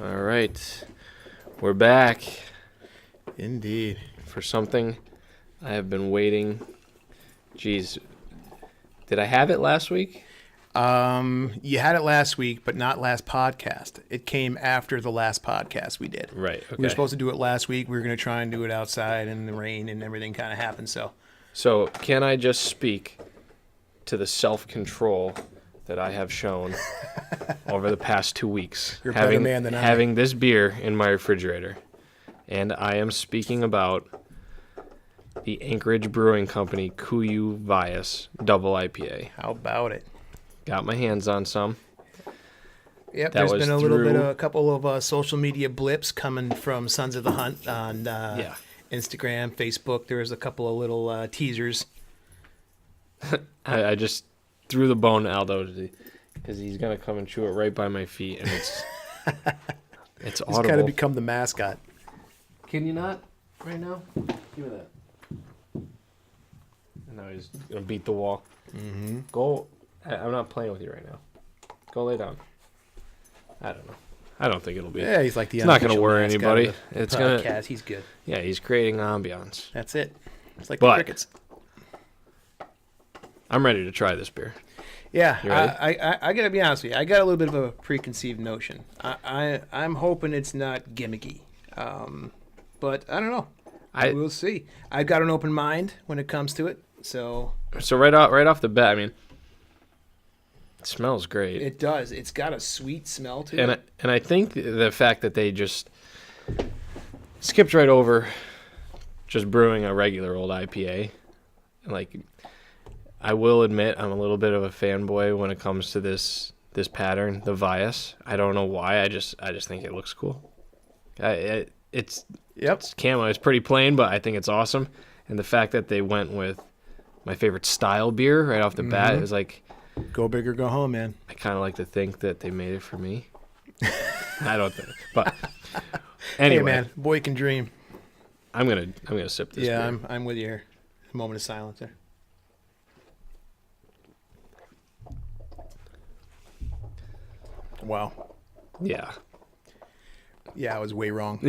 All right, we're back Indeed. for something I have been waiting. Jeez, did I have it last week? You had it last week, but not last podcast. It came after the last podcast we did. Right. Okay. We were supposed to do it last week. We were going to try and do it outside in the rain, and everything kind of happened. So can I just speak to the self-control that I have shown over the past 2 weeks? You're a better man than I am. Having this beer in my refrigerator. And I am speaking about the Anchorage Brewing Company Kuiu Vias IPA. How about it? Got my hands on some. Yep, That there's was been a through- couple of social media blips coming from Sons of the Hunt on Yeah. Instagram, Facebook. There was a couple of little teasers. I just threw the bone to Aldo because he's going to come and chew it right by my feet. And it's It's audible. kind of become the mascot. Can you not right now? Give me that. And now he's going to beat the wall. Mm-hmm. Go. I'm not playing with you right now. Go lay down. I don't know. I don't think it'll be. Yeah, he's like the It's not gonna unofficial worry mascot anybody. of the It's gonna- podcast. He's good. Yeah, he's creating ambiance. That's it. It's like But- the crickets. I'm ready to try this beer. Yeah, You ready? I gotta be honest with you. I got a little bit of a preconceived notion. I'm hoping it's not gimmicky, but I don't know. We'll see. I've got an open mind when it comes to it, so So right off the bat, I mean, it smells great. it does. It's got a sweet smell to And it. I think the fact that they just skipped right over just brewing a regular old IPA, like, I will admit I'm a little bit of a fanboy when it comes to this pattern, the Vias. I don't know why. I just think it looks cool. It's camo. It's pretty plain, but I think it's awesome. And the fact that they went with my favorite style beer right off the bat is like, Go big or go home, man. I kind of like to think that they made it for me. I don't think, but anyway, Hey, man, boy can dream. I'm gonna sip this. Yeah, beer. I'm with you here. A moment of silence there. Wow. Yeah, Yeah, I was way wrong.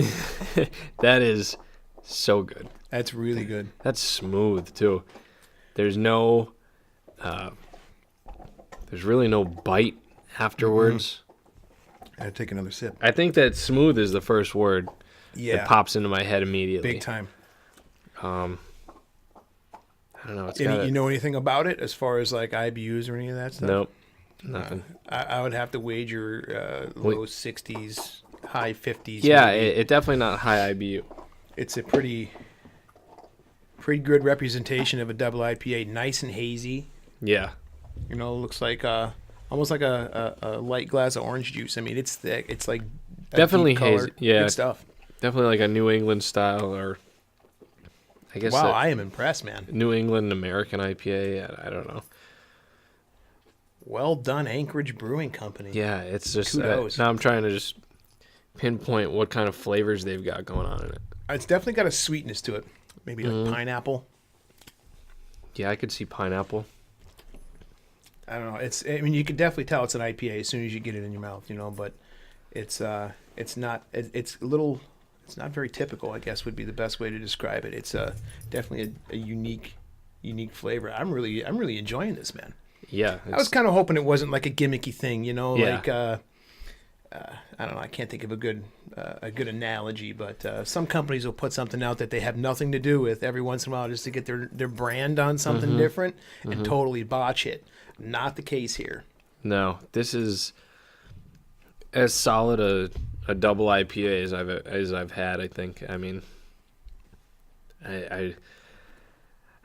that is so good. That's really good. That's smooth too. There's no, there's really no bite afterwards. I gotta take another sip. I think that smooth is the first word Yeah, that pops into my head immediately. big time. I don't know. It's Any, got you know anything about it as far as like IBUs or any of that stuff? nope, nothing. I would have to wager low 60s, high 50s. Yeah, maybe. it definitely not high IBU. It's a pretty good representation of a double IPA. Nice and hazy. Yeah, You know, looks like almost like a light glass of orange juice. I mean, it's thick. It's like a Definitely deep color. hazy. Yeah. Good stuff. definitely like a New England style, or I guess Wow, I am impressed, man. New England American IPA. I don't know. Well done, Anchorage Brewing Company. Yeah, it's just Kudos. now I'm trying to just pinpoint what kind of flavors they've got going on in it. It's definitely got a sweetness to it. Maybe like pineapple. Yeah, I could see pineapple. I don't know. I mean, you can definitely tell it's an IPA as soon as you get it in your mouth, you know. But it's not. It's a little. It's not very typical, I guess, would be the best way to describe it. It's definitely a unique flavor. I'm really enjoying this, man. Yeah, I was kind of hoping it wasn't like a gimmicky thing, you know. Yeah. Like I don't know. I can't think of a good analogy, but some companies will put something out that they have nothing to do with every once in a while just to get their brand on something different and totally botch it. Not the case here. no. This is as solid a double IPA as I've had. I think. I mean, I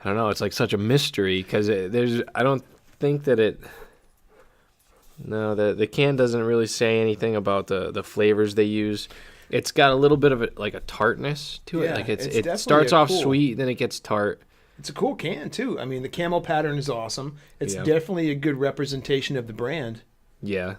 don't know. It's like such a mystery because I don't think that it. No, the can doesn't really say anything about the flavors they use. It's got a little bit of a tartness to it. Yeah, Like it's it definitely starts a off cool- sweet, then it gets tart. It's a cool can too. I mean, the camo pattern is awesome. It's Yeah. definitely a good representation of the brand. Yeah.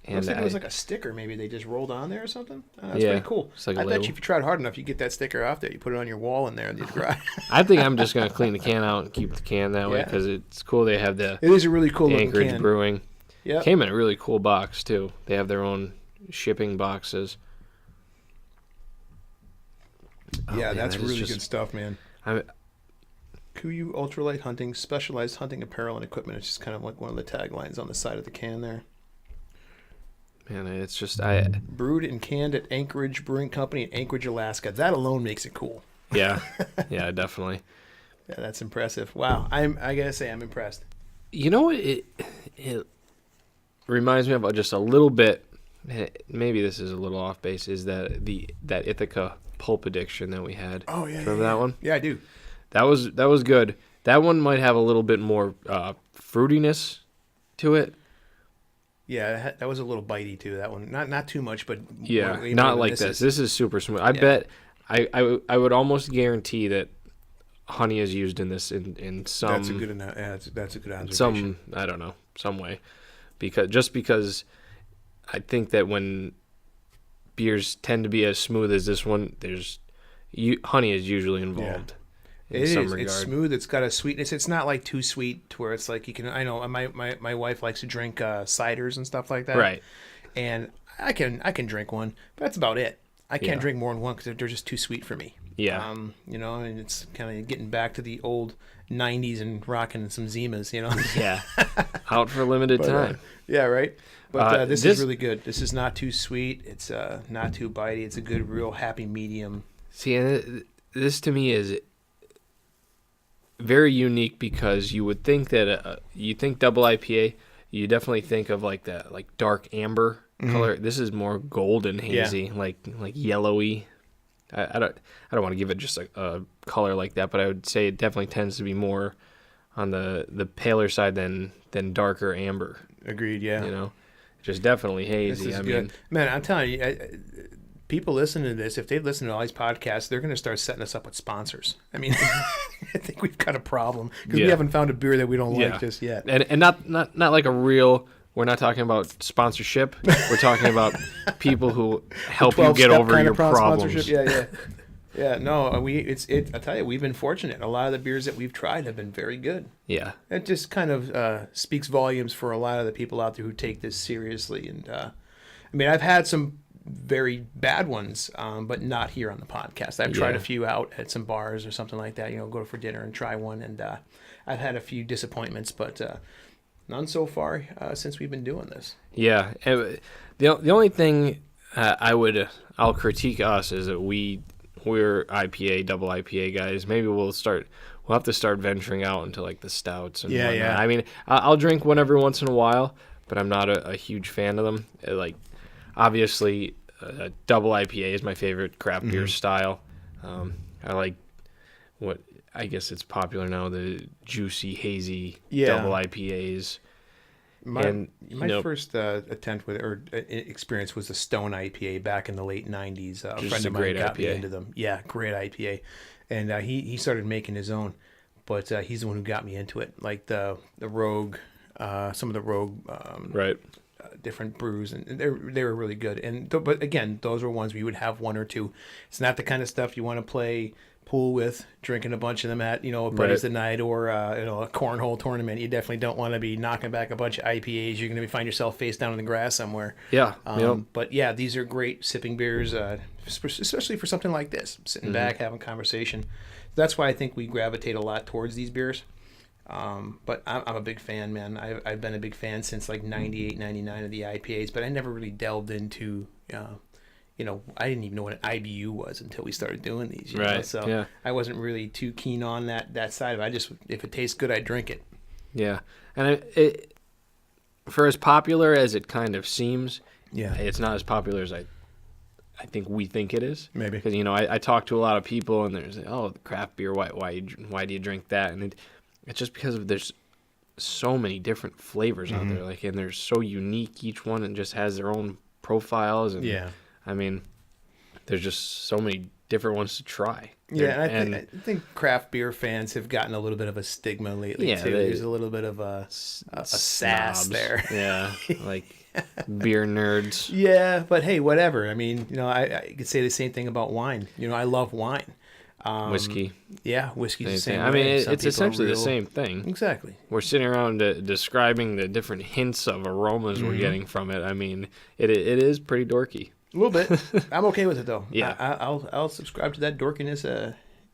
And Looks like it was like a sticker maybe they just rolled on there or something. That's Yeah, pretty cool. it's like a I bet label. you if you tried hard enough, you get that sticker off there. You put it on your wall in there in the garage. I think I'm just gonna clean the can out and keep the can that way Yeah. because it's cool. They have the It is a really cool looking Anchorage can. Brewing. Yeah. Came in a really cool box too. They have their own shipping boxes. Yeah, man, that's that is really just- good stuff, man. I, Kuiu Ultralight Hunting, specialized hunting apparel and equipment. It's just kind of like one of the taglines on the side of the can there. man, it's just Brewed and canned at Anchorage Brewing Company in Anchorage, Alaska. That alone makes it cool. yeah, yeah, definitely. Yeah, that's impressive. Wow, I gotta say, I'm impressed. You know what? It reminds me of just a little bit. Maybe this is a little off base. Is that Ithaca pulp addiction that we had? Oh yeah, Remember that one? Yeah, I do. That was good. That one might have a little bit more fruitiness to it. Yeah, that was a little bitey too. That one, not too much, but Yeah, way more not than like this. This is super smooth. I bet. I would almost guarantee that honey is used in this in some. That's a good. That's a good observation. Some I don't know some way, because I think that when beers tend to be as smooth as this one, honey is usually involved. In It some is. regard. It's smooth. It's got a sweetness. It's not like too sweet to where it's like you can. I know my wife likes to drink ciders and stuff like that. Right. And I can drink one, but that's about it. I can't Yeah. drink more than one because they're just too sweet for me. Yeah. And it's kind of getting back to the old '90s and rocking some Zimas. Yeah. Out for a limited time. Yeah, right. But this this- is really good. This is not too sweet. It's not too bitey. It's a good, real happy medium. See, and this to me is very unique because you would think that you think double IPA, you definitely think of like that like dark amber color. This is more golden hazy, like yellowy. I don't want to give it just a color like that, but I would say it definitely tends to be more on the paler side than darker amber. Agreed. Yeah. Just definitely This hazy. is I good. mean, Man, I'm telling you, people listening to this, if they listen to all these podcasts, they're going to start setting us up with sponsors. I mean, I think we've got a problem because we haven't found a beer that we don't like just yet. And not like a real. We're not talking about sponsorship. We're talking about people who help you get over your problems. Yeah. No, I tell you, we've been fortunate. A lot of the beers that we've tried have been very good. Yeah. It just kind of speaks volumes for a lot of the people out there who take this seriously. And I mean, I've had some very bad ones, but not here on the podcast. I've tried a few out at some bars or something like that. Go for dinner and try one, and I've had a few disappointments, but none so far since we've been doing this. Yeah. And the only thing I'll critique us is that we're IPA, double IPA guys. Maybe we'll have to start venturing out into like the stouts and whatnot. Yeah. I mean, I'll drink one every once in a while, but I'm not a huge fan of them. Obviously, double IPA is my favorite craft beer style. I like what I guess it's popular now, the juicy, hazy double IPAs. My first attempt with experience was the Stone IPA back in the late '90s. A friend of mine got me into them. Yeah, great IPA, and he started making his own, but he's the one who got me into it. Like the Rogue, some of the Rogue, right. Different brews, and they were really good. But again, those were ones where you would have one or two. It's not the kind of stuff you want to play pool with, drinking a bunch of them at a buddies night or a cornhole tournament. You definitely don't want to be knocking back a bunch of IPAs. You're going to find yourself face down in the grass somewhere. Yeah. But yeah, these are great sipping beers, especially for something like this, sitting back having conversation. That's why I think we gravitate a lot towards these beers. But I'm a big fan, man. I've been a big fan since like 98, 99 of the IPAs, but I never really delved into, I didn't even know what an IBU was until we started doing these. You know? So I wasn't really too keen on that side of it. If it tastes good, I drink it. Yeah. And it for as popular as it kind of seems, it's not as popular as I think we think it is. Maybe. Because, I talk to a lot of people and there's, the craft beer, why do you drink that? And it's just because there's so many different flavors out there, and they're so unique, each one, and just has their own profiles. And I mean, there's just so many different ones to try. Yeah, and I think craft beer fans have gotten a little bit of a stigma lately too. There's a little bit of a sass there. Yeah, like beer nerds. Yeah, but hey, whatever. I mean, I could say the same thing about wine. I love wine. Whiskey. Yeah, whiskey's the Same same thing. I way. mean, Some it's people are essentially the real- same thing. Exactly. We're sitting around describing the different hints of aromas we're getting from it. I mean, it is pretty dorky. A little bit. I'm okay with it though. Yeah. I'll subscribe to that dorkiness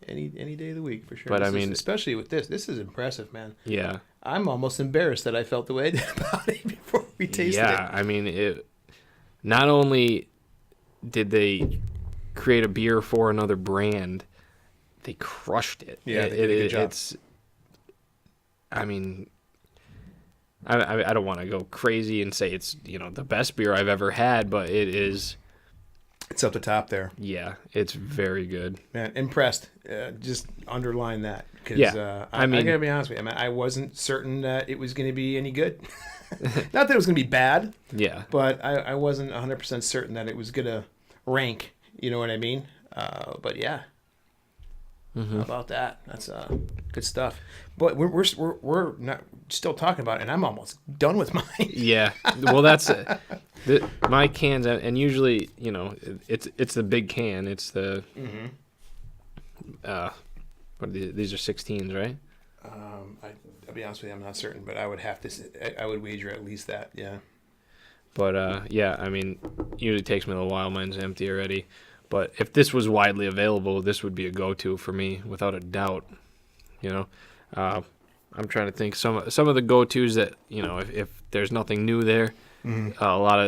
any day of the week for sure. But This I is- mean- especially with this. This is impressive, man. Yeah. I'm almost embarrassed that I felt the way I did about it before we tasted Yeah, I mean, it. Not only did they create a beer for another brand, they crushed it. Yeah, they did a good job. It's. I mean, I don't want to go crazy and say it's the best beer I've ever had, but it is. It's up the top there. Yeah, it's very good. Man, impressed. Just underline that. Cause, Yeah, I mean- gotta be honest with you. I wasn't certain that it was going to be any good. Not that it was going to be bad, Yeah, but I wasn't 100% certain that it was going to rank. You know what I mean? But yeah. Mm-hmm. How about that? That's good stuff. But we're not still talking about it, and I'm almost done with mine. yeah. Well, that's my cans, and usually it's the big can. It's the what are these are 16s, right? I'll be honest with you, I'm not certain, but I would have to. I would wager at least that. Yeah. But yeah, I mean, usually takes me a little while. Mine's empty already. But if this was widely available, this would be a go-to for me without a doubt. I'm trying to think some of the go-tos that if there's nothing new there, a lot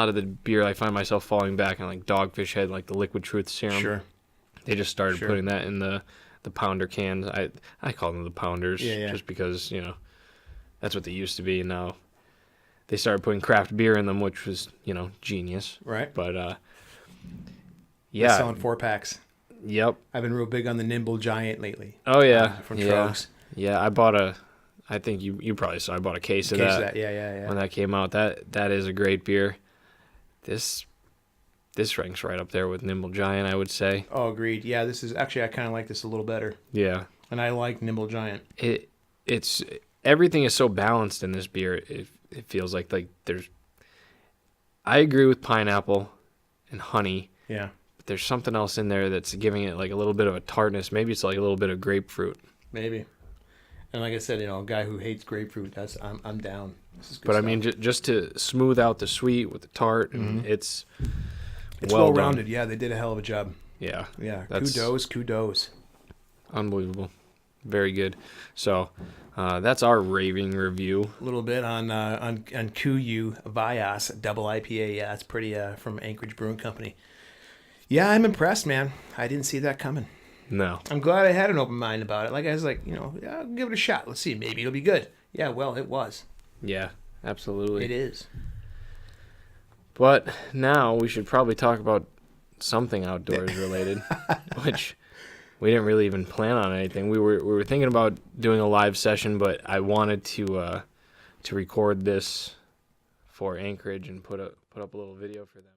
of the beer I find myself falling back on, like Dogfish Head, like the Liquid Truth Serum. Sure. They just started putting that in the pounder cans. I call them the pounders, just because that's what they used to be. And now they started putting craft beer in them, which was genius. Right. But They're yeah, selling 4-packs. yep. I've been real big on the Nimble Giant lately. Oh yeah, From yeah, Trogs. yeah. I bought I think you probably saw. I bought a case of that. Yeah. When that came out. That is a great beer. This ranks right up there with Nimble Giant, I would say. Oh, agreed. Yeah, this is actually I kind of like this a little better, Yeah. and I like Nimble Giant. It's everything is so balanced in this beer. It feels like there's. I agree with pineapple and honey. Yeah. But there's something else in there that's giving it like a little bit of a tartness. Maybe it's like a little bit of grapefruit. Maybe. And like I said, a guy who hates grapefruit, I'm down. This is good But stuff. I mean, just to smooth out the sweet with the tart, and it's well done. rounded. Yeah, they did a hell of a job. Yeah, Yeah, That's- kudos. unbelievable, very good. So that's our raving review. A little bit on Kuiu Vias double IPA. Yeah, it's pretty from Anchorage Brewing Company. Yeah, I'm impressed, man. I didn't see that coming. No, I'm glad I had an open mind about it. Like I was like, yeah, I'll give it a shot. Let's see, maybe it'll be good. Yeah, well, it was. yeah, absolutely. It is. But now we should probably talk about something outdoors related, which we didn't really even plan on anything. We were thinking about doing a live session, but I wanted to record this for Anchorage and put up a little video for them.